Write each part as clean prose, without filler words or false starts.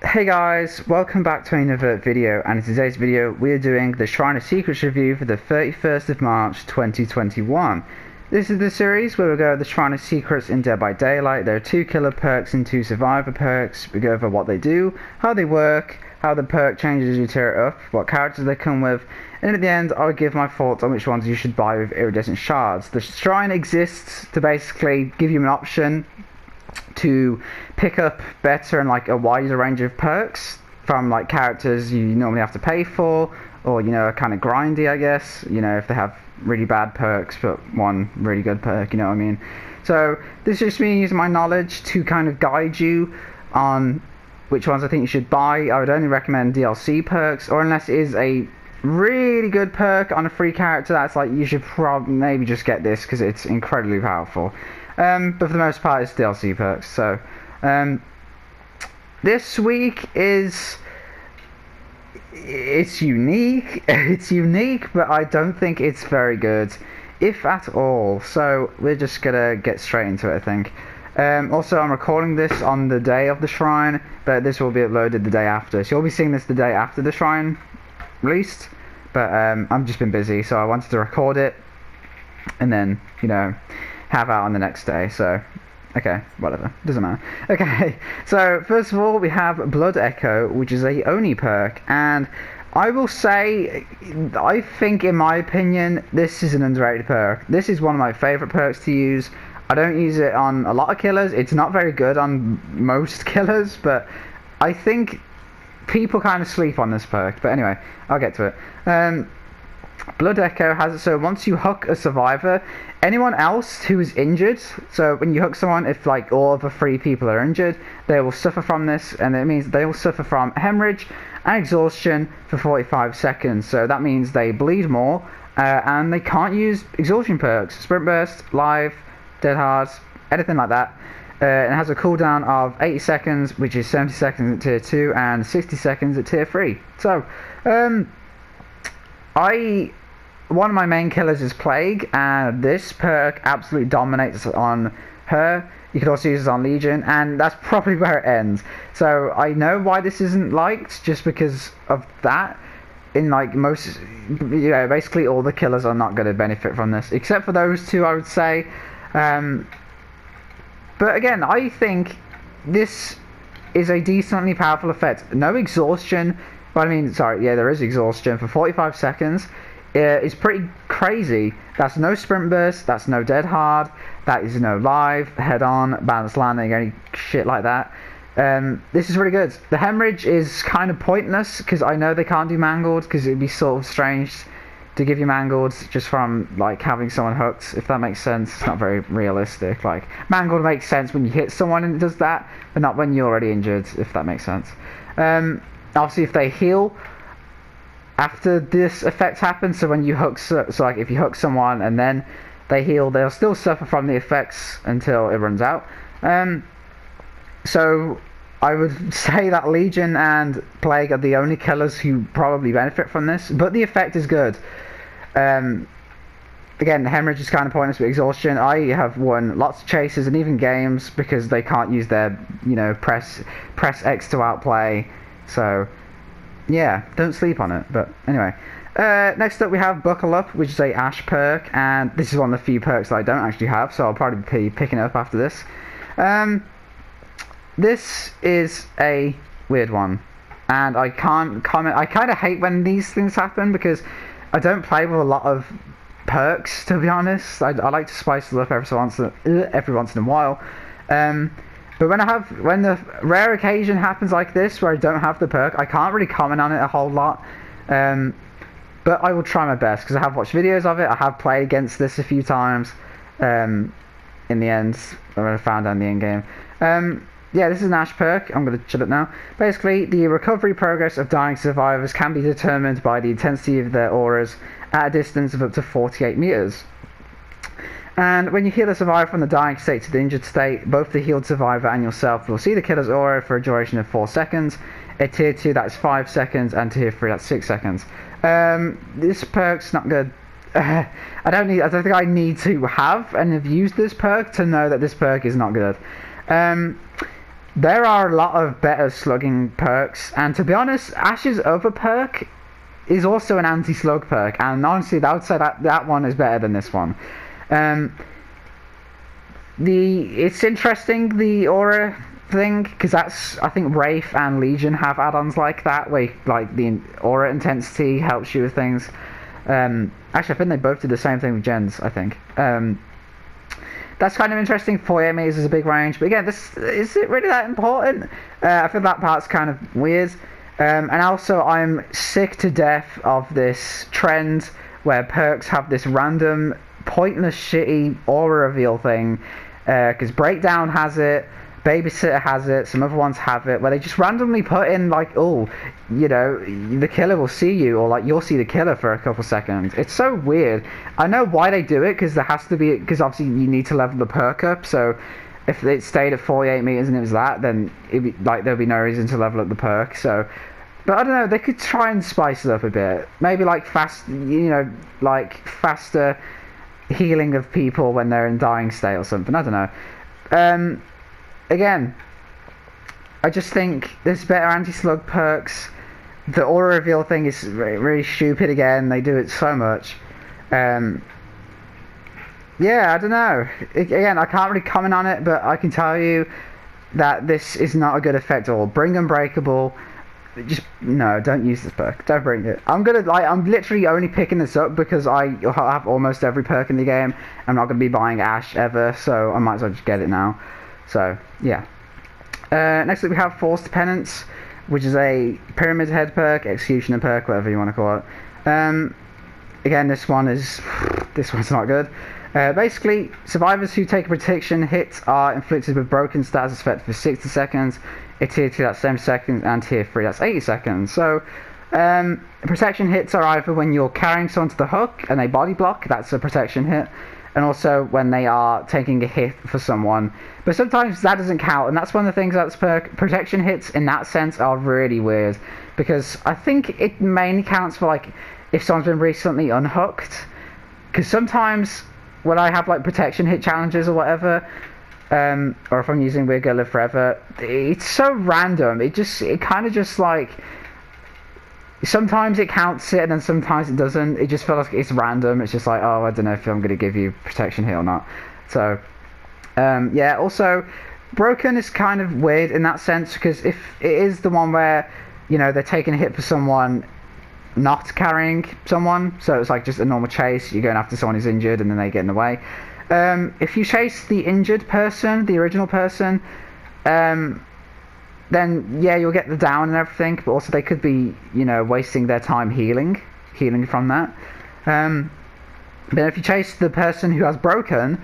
Hey guys, welcome back to another video, and in today's video we are doing the Shrine of Secrets review for the 31st of March 2021. This is the series where we go over the Shrine of Secrets in Dead by Daylight. There are 2 killer perks and 2 survivor perks. We go over what they do, how they work, how the perk changes as you tear it up, what characters they come with, and at the end I'll give my thoughts on which ones you should buy with iridescent shards. The Shrine exists to basically give you an option to pick up better and like a wider range of perks from like characters you normally have to pay for, or are kind of grindy, I guess, if they have really bad perks but one really good perk, you know what I mean. So this is just me using my knowledge to kind of guide you on which ones I think you should buy. I would only recommend DLC perks, or unless it is a really good perk on a free character, that's like you should probably maybe just get this because it's incredibly powerful. But for the most part, it's DLC perks. So, this week it's unique. It's unique, but I don't think it's very good, if at all. So we're just gonna get straight into it, I think. Also, I'm recording this on the day of the Shrine, but this will be uploaded the day after. So you'll be seeing this the day after the Shrine released. But I've just been busy, so I wanted to record it, and then have out on the next day. So okay, whatever, doesn't matter. Okay, so first of all we have Blood Echo, which is a Oni perk, and I will say I think, in my opinion, this is an underrated perk. This is one of my favorite perks to use. I don't use it on a lot of killers. It's not very good on most killers, but I think people kind of sleep on this perk. But anyway, I'll get to it. Blood Echo has it so once you hook a survivor, anyone else who is injured, so when you hook someone, if like all of the 3 people are injured, they will suffer from this, and it means they will suffer from hemorrhage and exhaustion for 45 seconds. So that means they bleed more, and they can't use exhaustion perks, sprint burst, live, dead hard, anything like that. It has a cooldown of 80 seconds, which is 70 seconds at tier 2 and 60 seconds at tier 3. So one of my main killers is Plague, and this perk absolutely dominates on her. You could also use it on Legion, and that's probably where it ends. So I know why this isn't liked, just because of that. In like most, basically all the killers are not going to benefit from this, except for those 2, I would say. But again, I think this is a decently powerful effect. No exhaustion. There is exhaustion for 45 seconds. It's pretty crazy. That's no sprint burst, that's no dead hard, that is no live, head on, balanced landing, any shit like that. This is really good. The hemorrhage is kind of pointless, because I know they can't do mangled, because it'd be sort of strange to give you mangled just from like having someone hooked, if that makes sense. It's not very realistic. Like, mangled makes sense when you hit someone and it does that, but not when you're already injured, if that makes sense. Obviously, if they heal after this effect happens, so when you hook, so like if you hook someone and then they heal, they'll still suffer from the effects until it runs out. So I would say that Legion and Plague are the only killers who probably benefit from this, but the effect is good. Again, the hemorrhage is kind of pointless with exhaustion. I have won lots of chases and even games because they can't use their, press X to outplay. So yeah, don't sleep on it. But anyway, next up we have Buckle Up, which is a Ash perk, and this is one of the few perks that I don't actually have, so I'll probably be picking it up after this. This is a weird one, and I can't comment. I kind of hate when these things happen because I don't play with a lot of perks, to be honest. I like to spice it up every once in a while. But when the rare occasion happens like this where I don't have the perk, I can't really comment on it a whole lot. But I will try my best because I have watched videos of it. I have played against this a few times. In the end, I found out in the end game. Yeah, this is an Ash perk. I'm going to chill it now. Basically, the recovery progress of dying survivors can be determined by the intensity of their auras at a distance of up to 48 meters. And when you heal a survivor from the dying state to the injured state, both the healed survivor and yourself will see the killer's aura for a duration of 4 seconds. At tier 2, that's 5 seconds, and tier 3, that's 6 seconds. This perk's not good. I don't think I need to have and have used this perk to know that this perk is not good. there are a lot of better slugging perks, and to be honest, Ash's other perk is also an anti-slug perk, and honestly, I would say that one is better than this one. It's interesting, the aura thing, because I think Wraith and Legion have add-ons like that, where like the aura intensity helps you with things. Actually, I think they both did the same thing with gens, I think. That's kind of interesting. 48 meters is a big range, but again, is it really that important? I feel that part's kind of weird. And also, I'm sick to death of this trend where perks have this random, pointless, shitty aura reveal thing. Because Breakdown has it, Babysitter has it, some other ones have it, where they just randomly put in, like, oh, you know, the killer will see you, or like you'll see the killer for a couple seconds. It's so weird. I know why they do it, because there has to be, because obviously you need to level the perk up, so if it stayed at 48 meters and it was that, then it'd be, like, there'd be no reason to level up the perk. So, but I don't know, they could try and spice it up a bit. Maybe like faster healing of people when they're in dying state or something. I don't know. Again, I just think there's better anti-slug perks. The aura reveal thing is really stupid again. They do it so much. Yeah, I don't know. Again, I can't really comment on it, but I can tell you that this is not a good effect at all. Bring Unbreakable. Just no, don't use this perk. Don't bring it. I'm literally only picking this up because I have almost every perk in the game. I'm not gonna be buying Ash ever, so I might as well just get it now. So yeah. Next up we have Forced Penance, which is a Pyramid Head perk, Executioner perk, whatever you want to call it. Again, this one's not good. Basically, survivors who take a protection hit are inflicted with broken status effect for 60 seconds. In tier 2 that's 70 seconds, and tier 3 that's 80 seconds. So, protection hits are either when you're carrying someone to the hook and they body block, that's a protection hit, and also when they are taking a hit for someone. But sometimes that doesn't count, and that's one of the things that's protection hits in that sense are really weird, because I think it mainly counts for like if someone's been recently unhooked, because sometimes when I have like protection hit challenges or whatever, or if I'm using We're Gonna Live Forever, it's so random. It kind of just like, sometimes it counts it and then sometimes it doesn't. It just feels like it's random. It's just like, oh, I don't know if I'm going to give you protection hit or not. So yeah, also Broken is kind of weird in that sense, because if it is the one where, you know, they're taking a hit for someone not carrying someone, so it's like just a normal chase, you're going after someone who's injured and then they get in the way. If you chase the injured person, the original person, then yeah, you'll get the down and everything, but also they could be, you know, wasting their time healing from that. But if you chase the person who has broken,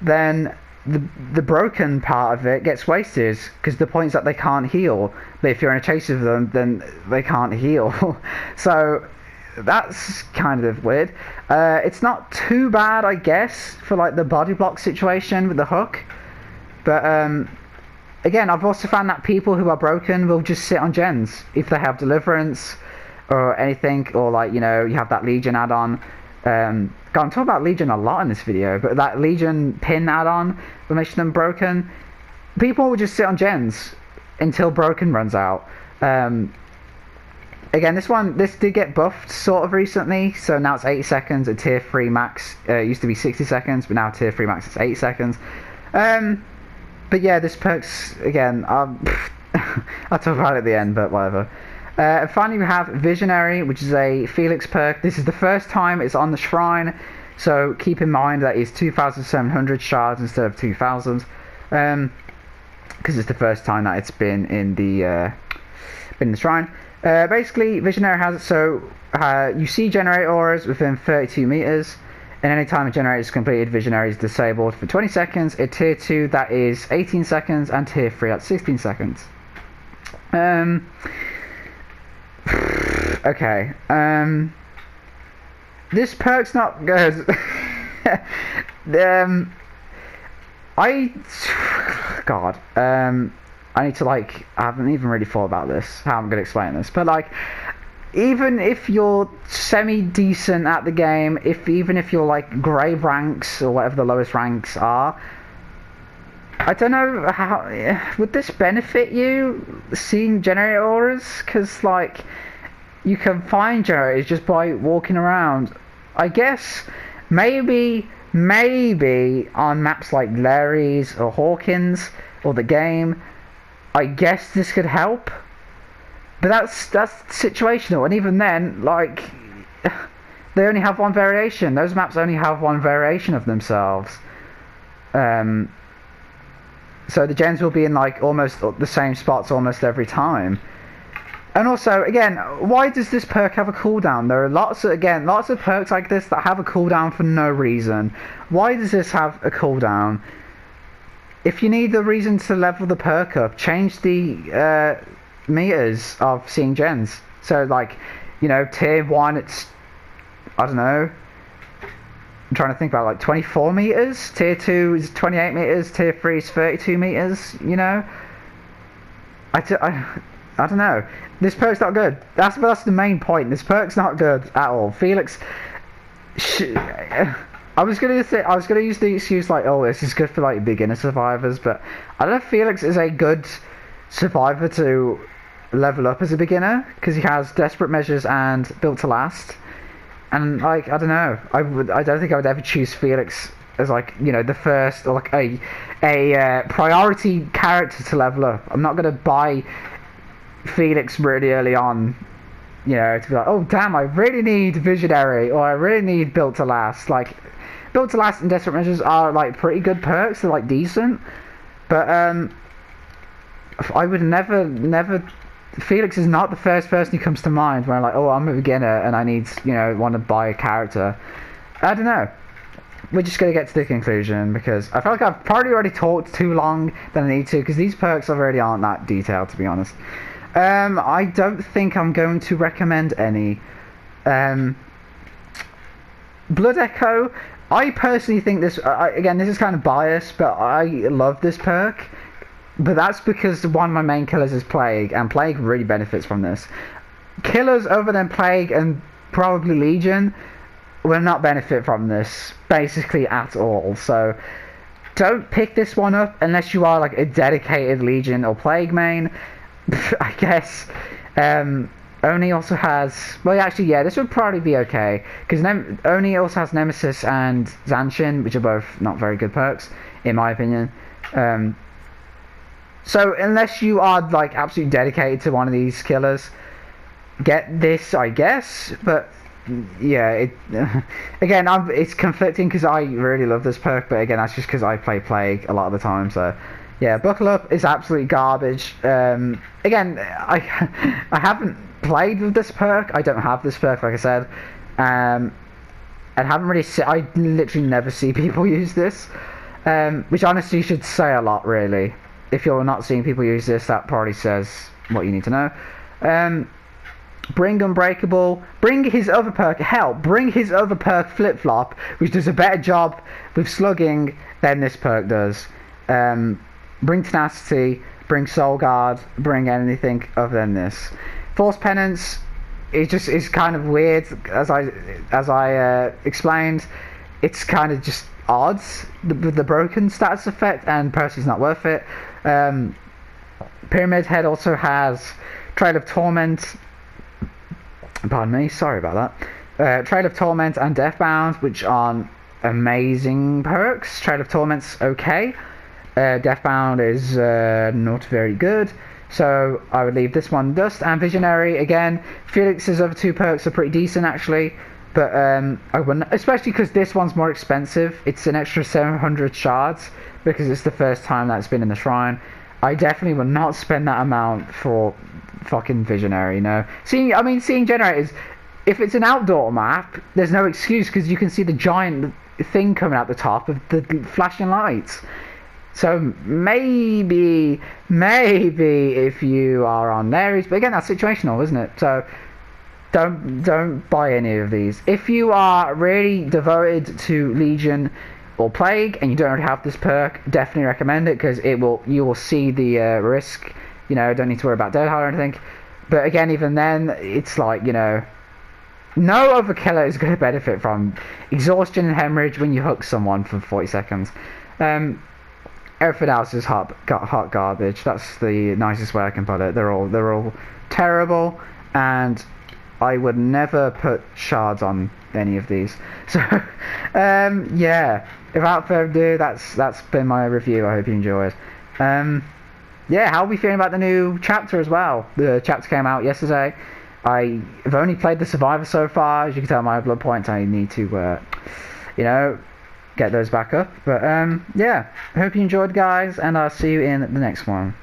then the broken part of it gets wasted, because the point is that they can't heal. But if you're in a chase with them, then they can't heal. So that's kind of weird. It's not too bad, I guess, for like the body block situation with the hook. But again, I've also found that people who are broken will just sit on gens if they have deliverance or anything, or like, you know, you have that Legion add-on. God, I'm talking about Legion a lot in this video, but that Legion pin add-on will make them broken. People will just sit on gens until broken runs out. Again, this did get buffed sort of recently, so now it's 80 seconds at tier 3 max. It used to be 60 seconds, but now tier 3 max is 80 seconds. But yeah, this perk's, again, I'll talk about it at the end, but whatever. And finally we have Visionary, which is a Felix perk. This is the first time it's on the shrine, so keep in mind that it's 2,700 shards instead of 2,000, because it's the first time that it's been in the shrine. Basically, Visionary has it so you see generate auras within 32 meters, and any time a generator is completed, Visionary is disabled for 20 seconds. At tier 2 that is 18 seconds, and tier 3 that's 16 seconds. Okay, this perk's not good. I need to, like, I haven't even really thought about this, how I'm going to explain this, but like, even if you're semi-decent at the game, even if you're like grave ranks or whatever the lowest ranks are, I don't know how would this benefit you seeing generator auras, because like you can find generators just by walking around. I guess maybe on maps like Larry's or Hawkins or the game, I guess this could help. But that's situational, and even then, like, they only have one variation. Those maps only have one variation of themselves. So the gens will be in like almost the same spots almost every time. And also, again, why does this perk have a cooldown? There are lots of perks like this that have a cooldown for no reason. Why does this have a cooldown? If you need the reason to level the perk up, change the meters of seeing gens. So like, you know, tier 1 it's, I don't know, I'm trying to think about like 24 meters, tier 2 is 28 meters, tier 3 is 32 meters, you know? I don't know. This perk's not good. That's the main point. This perk's not good at all. Felix, I was gonna use the excuse like, oh, this is good for like beginner survivors, but I don't know if Felix is a good survivor to level up as a beginner, because he has desperate measures and built to last. And like, I don't know, I don't think I would ever choose Felix as like, you know, the first or like a priority character to level up. I'm not gonna buy Felix really early on, you know, to be like, oh damn, I really need Visionary or I really need Built to Last. Like, Built to Last and Desperate Measures are like pretty good perks. They're like decent, but I would never. Felix is not the first person who comes to mind when I'm like, oh, I'm a beginner and I need, you know, want to buy a character. I don't know. We're just going to get to the conclusion, because I feel like I've probably already talked too long than I need to, because these perks already aren't that detailed, to be honest. I don't think I'm going to recommend any. Blood Echo, I personally think this, again, this is kind of biased, but I love this perk. But that's because one of my main killers is Plague, and Plague really benefits from this. Killers other than Plague and probably Legion will not benefit from this, basically at all. So don't pick this one up unless you are like a dedicated Legion or Plague main, I guess. Oni also has, well actually yeah, this would probably be okay, because Oni also has Nemesis and Zanshin, which are both not very good perks, in my opinion. So unless you are like absolutely dedicated to one of these killers, get this, I guess. But yeah, again, it's conflicting because I really love this perk, but again, that's just because I play Plague a lot of the time. So yeah, Buckle Up is absolutely garbage. Again, I haven't played with this perk. I don't have this perk, like I said, and haven't really. I literally never see people use this, which honestly should say a lot, really. If you're not seeing people use this, that probably says what you need to know. Bring Unbreakable. Bring his other perk. Hell, bring his other perk Flip Flop, which does a better job with slugging than this perk does. Bring Tenacity. Bring Soul Guard. Bring anything other than this. Force Penance is kind of weird, as I explained. It's kind of just odds, the broken status effect, and personally it's not worth it. Pyramid Head also has Trail of Torment, pardon me, sorry about that. Trail of Torment and Deathbound, which aren't amazing perks. Trail of Torment's okay, Deathbound is not very good, so I would leave this one dust. And Visionary, again, Felix's other two perks are pretty decent actually, but I wouldn't, especially because this one's more expensive. It's an extra 700 shards because it's the first time that's been in the shrine. I definitely would not spend that amount for fucking Visionary, no. Seeing generators, if it's an outdoor map, there's no excuse because you can see the giant thing coming out the top of the flashing lights. So maybe if you are on Larry's, but again, that's situational, isn't it? So don't buy any of these. If you are really devoted to Legion or Plague and you don't already have this perk, definitely recommend it, because you will see the risk. You know, don't need to worry about dead hard or anything. But again, even then, it's like, you know, no other killer is going to benefit from exhaustion and hemorrhage when you hook someone for 40 seconds. everything else is hot garbage. That's the nicest way I can put it. They're all terrible, and I would never put shards on any of these. So, yeah. Without further ado, that's been my review. I hope you enjoyed. Yeah, how are we feeling about the new chapter as well? The chapter came out yesterday. I've only played the Survivor so far. As you can tell, my blood points, I need to, get those back up. But, yeah, I hope you enjoyed, guys, and I'll see you in the next one.